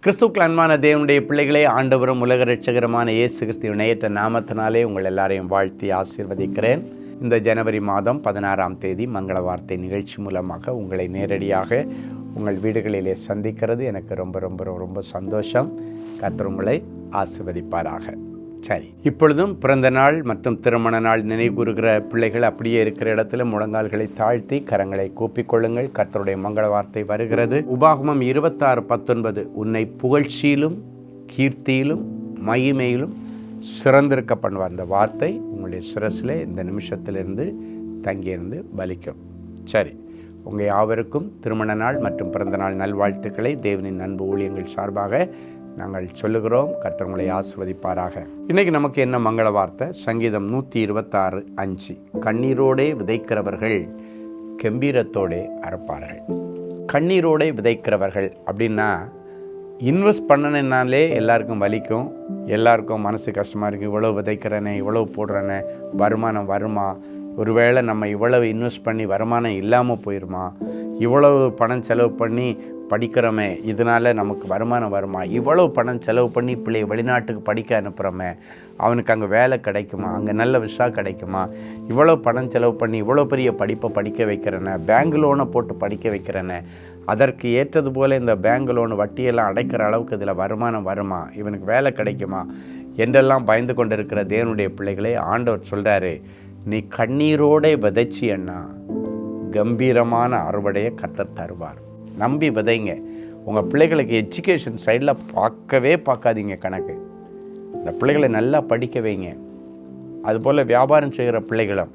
கிறிஸ்துவுக்குள் அன்பான தேவனுடைய பிள்ளைகளே, ஆண்டவரும் உலக இரட்சகருமான இயேசு கிறிஸ்துவின் நேற்ற நாமத்தினாலே உங்கள் எல்லாரையும் வாழ்த்தி ஆசீர்வதிக்கிறேன். இந்த ஜனவரி மாதம் 16ஆம் தேதி மங்கள வார்த்தை நிகழ்ச்சி மூலமாக உங்களை நேரடியாக உங்கள் வீடுகளிலே சந்திக்கிறது எனக்கு ரொம்ப ரொம்ப ரொம்ப சந்தோஷம். கர்த்தர் உங்களை ஆசீர்வதிப்பாராக. சரி, இப்பொழுதும் பிறந்த நாள் மற்றும் திருமண நாள் நினைவுகூறுகிற பிள்ளைகள் அப்படியே இருக்கிற இடத்துல முழங்கால்களை தாழ்த்தி கரங்களை கூப்பிக்கொள்ளுங்கள். கர்த்தருடைய மங்கள வார்த்தை வருகிறது. உபாகமம் 26:19 உன்னை புகழ்ச்சியிலும் கீர்த்தியிலும் மகிமையிலும் சிறந்திருக்க பண்ணுவார். அந்த வார்த்தை உங்களுடைய சிரசில் இந்த நிமிஷத்திலிருந்து தங்கியிருந்து பலிக்கும். சரி, உங்கள் யாவருக்கும் திருமண நாள் மற்றும் பிறந்த நாள் நல்வாழ்த்துக்களை தேவனின் அன்பு ஊழியங்கள் சார்பாக நாங்கள் சொல்லுகிறோம். கர்த்தர் உங்களை ஆசீர்வதிப்பாராக. இன்றைக்கி நமக்கு என்ன மங்கள வார்த்தை? சங்கீதம் 126:5 கண்ணீரோடே விதைக்கிறவர்கள் கம்பீரத்தோடே அறுப்பார்கள். கண்ணீரோடே விதைக்கிறவர்கள் அப்படின்னா, இன்வெஸ்ட் பண்ணனாலே எல்லாருக்கும் வலிக்கும், எல்லாருக்கும் மனசு கஷ்டமாக இருக்குது. இவ்வளோ விதைக்கிறேனே, இவ்வளோ போடுறேனே, வருமானம் வருமா? ஒருவேளை நம்ம இவ்வளவு இன்வெஸ்ட் பண்ணி வருமானம் இல்லாமல் போயிடுமா? இவ்வளவு பணம் செலவு பண்ணி படிக்கிறோமே, இதனால் நமக்கு வருமானம் வருமா? இவ்வளவு பணம் செலவு பண்ணி பிள்ளையை வெளிநாட்டுக்கு படிக்க அனுப்புகிறோமே, அவனுக்கு அங்கே வேலை கிடைக்குமா? அங்கே நல்ல விசா கிடைக்குமா? இவ்வளோ பணம் செலவு பண்ணி இவ்வளோ பெரிய படிப்பை படிக்க வைக்கிறேனே, பேங்க் லோனை போட்டு படிக்க வைக்கிறேனே, அதற்கு ஏற்றது போல் இந்த பேங்க் லோனு வட்டியெல்லாம் அடைக்கிற அளவுக்கு இதில் வருமானம் வருமா? இவனுக்கு வேலை கிடைக்குமா? என்றெல்லாம் பயந்து கொண்டு இருக்கிற தேவனுடைய பிள்ளைகளே, ஆண்டவர் சொல்கிறாரு, நீ கண்ணீரோடே விதைச்சியன்னா கம்பீரமான அறுவடையை கர்த்தர் தருவார். நம்பி விதைங்க. உங்கள் பிள்ளைகளுக்கு எஜுகேஷன் சைடில் பார்க்காதீங்க கணக்கு. இந்த பிள்ளைகளை நல்லா படிக்க வைங்க. அதுபோல் வியாபாரம் செய்கிற பிள்ளைகளும்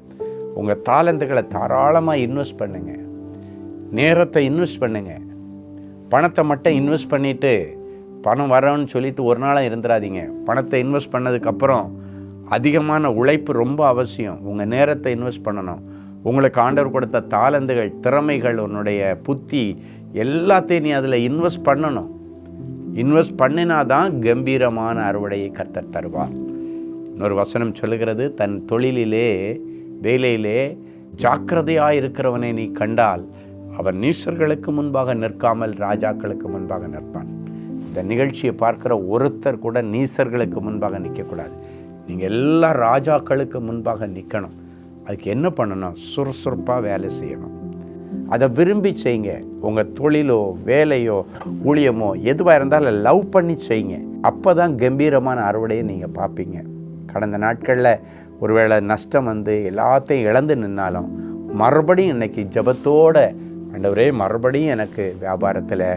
உங்கள் தாளந்துகளை தாராளமாக இன்வெஸ்ட் பண்ணுங்கள். நேரத்தை இன்வெஸ்ட் பண்ணுங்கள். பணத்தை மட்டும் இன்வெஸ்ட் பண்ணிவிட்டு பணம் வரணும்னு சொல்லிவிட்டு ஒரு நாளாக இருந்துடாதீங்க. பணத்தை இன்வெஸ்ட் பண்ணதுக்கப்புறம் அதிகமான உழைப்பு ரொம்ப அவசியம். உங்கள் நேரத்தை இன்வெஸ்ட் பண்ணணும். உங்களுக்கு ஆண்டவர் கொடுத்த தாளந்துகள், திறமைகள், உன்னுடைய புத்தி எல்லாத்தையும் நீ அதில் இன்வெஸ்ட் பண்ணணும். இன்வெஸ்ட் பண்ணினாதான் கம்பீரமான அறுவடையை கர்த்தர் தருவார். இன்னொரு வசனம் சொல்லுகிறது, தன் தொழிலிலே வேலையிலே ஜாக்கிரதையாக இருக்கிறவனை நீ கண்டால் அவன் நீசர்களுக்கு முன்பாக நிற்காமல் ராஜாக்களுக்கு முன்பாக நிற்பான். இந்த நிகழ்ச்சியை பார்க்குற ஒருத்தர் கூட நீசர்களுக்கு முன்பாக நிற்கக்கூடாது. நீங்கள் எல்லா ராஜாக்களுக்கு முன்பாக நிற்கணும். அதுக்கு என்ன பண்ணணும்? சுறுசுறுப்பாக வேலை செய்யணும். அதை விரும்பி செய்யுங்க. உங்கள் தொழிலோ வேலையோ ஊழியமோ எதுவாக இருந்தாலும் லவ் பண்ணி செய்யுங்க. அப்போ தான் கம்பீரமான அறுவடையை நீங்கள் பார்ப்பீங்க. கடந்த நாட்களில் ஒருவேளை நஷ்டம் வந்து எல்லாத்தையும் இழந்து நின்னாலும் மறுபடியும் இன்றைக்கி ஜெபத்தோடு, ஆண்டவரே மறுபடியும் எனக்கு வியாபாரத்தில்,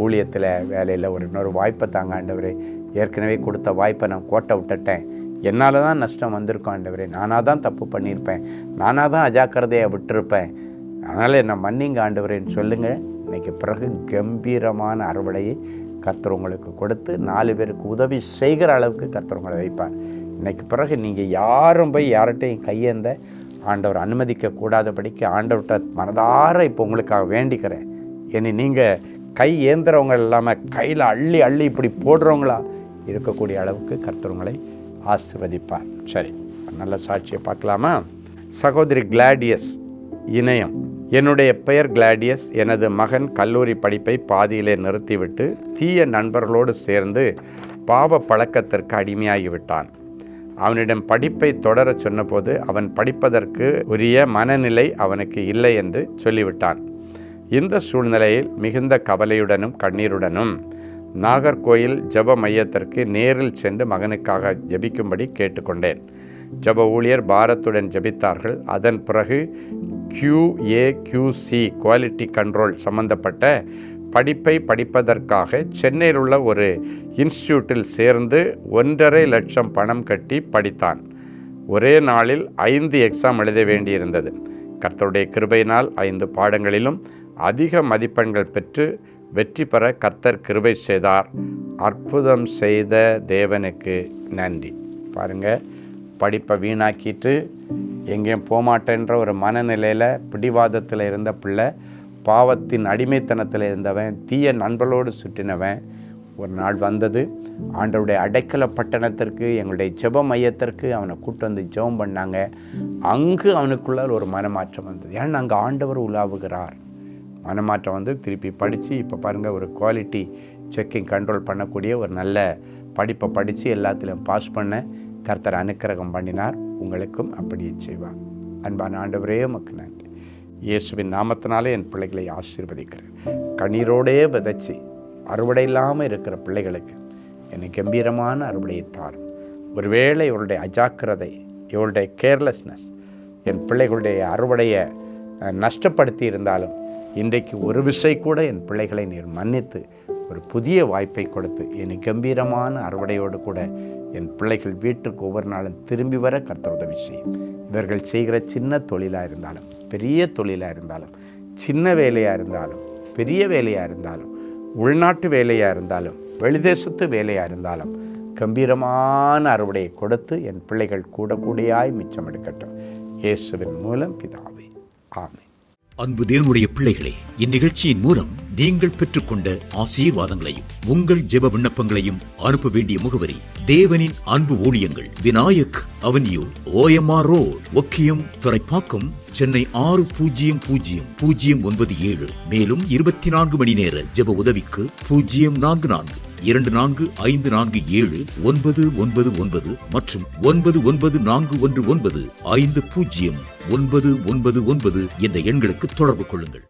ஊழியத்தில், வேலையில் இன்னொரு வாய்ப்பை தாங்க ஆண்டவரே. ஏற்கனவே கொடுத்த வாய்ப்பை நான் கோட்டை விட்டுட்டேன். என்னால் தான் நஷ்டம் வந்திருக்கும் ஆண்டவரே. நானாக தான் தப்பு பண்ணியிருப்பேன், நானாக தான் அஜாக்கிரதையை விட்டுருப்பேன். அதனால் என்ன மன்னிங்க ஆண்டவரேன்னு சொல்லுங்கள். இன்றைக்கி பிறகு கம்பீரமான அறுவடையை கர்த்தர் உங்களுக்கு கொடுத்து 4 பேருக்கு உதவி செய்கிற அளவுக்கு கர்த்தர் உங்களை வைப்பார். இன்றைக்கு பிறகு நீங்கள் யாரும் போய் யார்கிட்டையும் கையேந்த ஆண்டவர் அனுமதிக்கக்கூடாதபடிக்கு ஆண்டவர்கிட்ட மனதார இப்போ உங்களுக்காக வேண்டிக்கிறேன். இனி நீங்கள் கை ஏந்துறவங்க இல்லாமல் கையில் அள்ளி அள்ளி இப்படி போடுறவங்களா இருக்கக்கூடிய அளவுக்கு கர்த்தர் உங்களை ஆசீர்வதிப்பார். சரி, நல்ல சாட்சியை பார்க்கலாமா? சகோதரி கிளாடியஸ் இணையம், என்னுடைய பெயர் கிளாடியஸ். எனது மகன் கல்லூரி படிப்பை பாதியிலே நிறுத்திவிட்டு தீய நண்பர்களோடு சேர்ந்து பாவ பழக்கத்திற்கு அடிமையாகிவிட்டான். அவனிடம் படிப்பை தொடர சொன்னபோது அவன் படிப்பதற்கு உரிய மனநிலை அவனுக்கு இல்லை என்று சொல்லிவிட்டான். இந்த சூழ்நிலையில் மிகுந்த கவலையுடனும் கண்ணீருடனும் நாகர்கோயில் ஜெப மையத்திற்கு நேரில் சென்று மகனுக்காக ஜெபிக்கும்படி கேட்டுக்கொண்டேன். ஜெப ஊழியர் பாரத்துடன் ஜெபித்தார்கள். அதன் பிறகு QAQC குவாலிட்டி கண்ட்ரோல் சம்பந்தப்பட்ட படிப்பை படிப்பதற்காக சென்னையில் உள்ள ஒரு இன்ஸ்டியூட்டில் சேர்ந்து 1.5 லட்சம் பணம் கட்டி படித்தான். ஒரே நாளில் 5 எக்ஸாம் எழுத வேண்டியிருந்தது. கர்த்தருடைய கிருபையினால் 5 பாடங்களிலும் அதிக மதிப்பெண்கள் பெற்று வெற்றி பெற கர்த்தர் கிருபை செய்தார். அற்புதம் செய்த தேவனுக்கு நன்றி. பாருங்கள், படிப்பை வீணாக்கிட்டு எங்கேயும் போகமாட்டேன்ற ஒரு மனநிலையில் பிடிவாதத்தில் இருந்த பிள்ளை, பாவத்தின் அடிமைத்தனத்தில் இருந்தவன், தீய நண்பர்களோடு சுற்றினவன், ஒரு நாள் வந்தது. ஆண்டவருடைய அடைக்கல பட்டணத்திற்கு, எங்களுடைய ஜெப மையத்திற்கு அவனை கூட்டு வந்து ஜெபம் பண்ணாங்க. அங்கு அவனுக்குள்ளால் ஒரு மனமாற்றம் வந்தது. ஏன்னா அங்கே ஆண்டவர் உலாவுகிறார். மனமாற்றம் வந்து திருப்பி படித்து இப்போ பாருங்கள் ஒரு குவாலிட்டி செக்கிங் கண்ட்ரோல் பண்ணக்கூடிய ஒரு நல்ல படிப்பை படித்து எல்லாத்திலும் பாஸ் பண்ண கர்த்தர் அனுக்கிரகம் பண்ணினார். உங்களுக்கும் அப்படியே செய்வார். அன்பான ஆண்டவரே, உமக்கு நன்றி. இயேசுவின் நாமத்தினாலே என் பிள்ளைகளை ஆசீர்வதிக்கிறேன். கண்ணீரோடே விதைச்சி அறுவடை இல்லாமல் இருக்கிற பிள்ளைகளுக்கு என்னை கம்பீரமான அறுவடையை தாரும். ஒருவேளை இவருடைய அஜாக்கிரதை, இவருடைய கேர்லெஸ்னஸ் என் பிள்ளைகளுடைய அறுவடையை நஷ்டப்படுத்தி இருந்தாலும் இன்றைக்கு ஒரு விசை கூட என் பிள்ளைகளை நீர் மன்னித்து ஒரு புதிய வாய்ப்பை கொடுத்து என்னை கம்பீரமான அறுவடையோடு கூட என் பிள்ளைகள் வீட்டுக்கு ஒவ்வொரு நாளும் திரும்பி வர கர்த்தர் உதவி செய்யும். இவர்கள் செய்கிற சின்ன தொழிலாக இருந்தாலும் பெரிய தொழிலாக இருந்தாலும், சின்ன வேலையாக இருந்தாலும் பெரிய வேலையாக இருந்தாலும், உள்நாட்டு வேலையாக இருந்தாலும் வெளிதேசத்து வேலையாக இருந்தாலும் கம்பீரமான அறுவடையை கொடுத்து என் பிள்ளைகள் கூடையாய் மிச்சம் எடுக்கட்டும். இயேசுவின் மூலம் பிதாவே, ஆமென். அன்பு தேவனுடைய பிள்ளைகளே, இந்நிகழ்ச்சியின் மூலம் நீங்கள் பெற்றுக்கொண்ட ஆசீர்வாதங்களையும் உங்கள் ஜெப விண்ணப்பங்களையும் அனுப்ப வேண்டிய முகவரி: தேவனின் அன்பு ஊழியங்கள், Vinayak avenue, OMR road, Okkiyam, Thoraipakkam, Chennai 600097. மேலும் 24 மணி நேர ஜெப உதவிக்கு 044-24547-999 மற்றும் 9941950999 என்ற எண்களுக்கு தொடர்பு கொள்ளுங்கள்.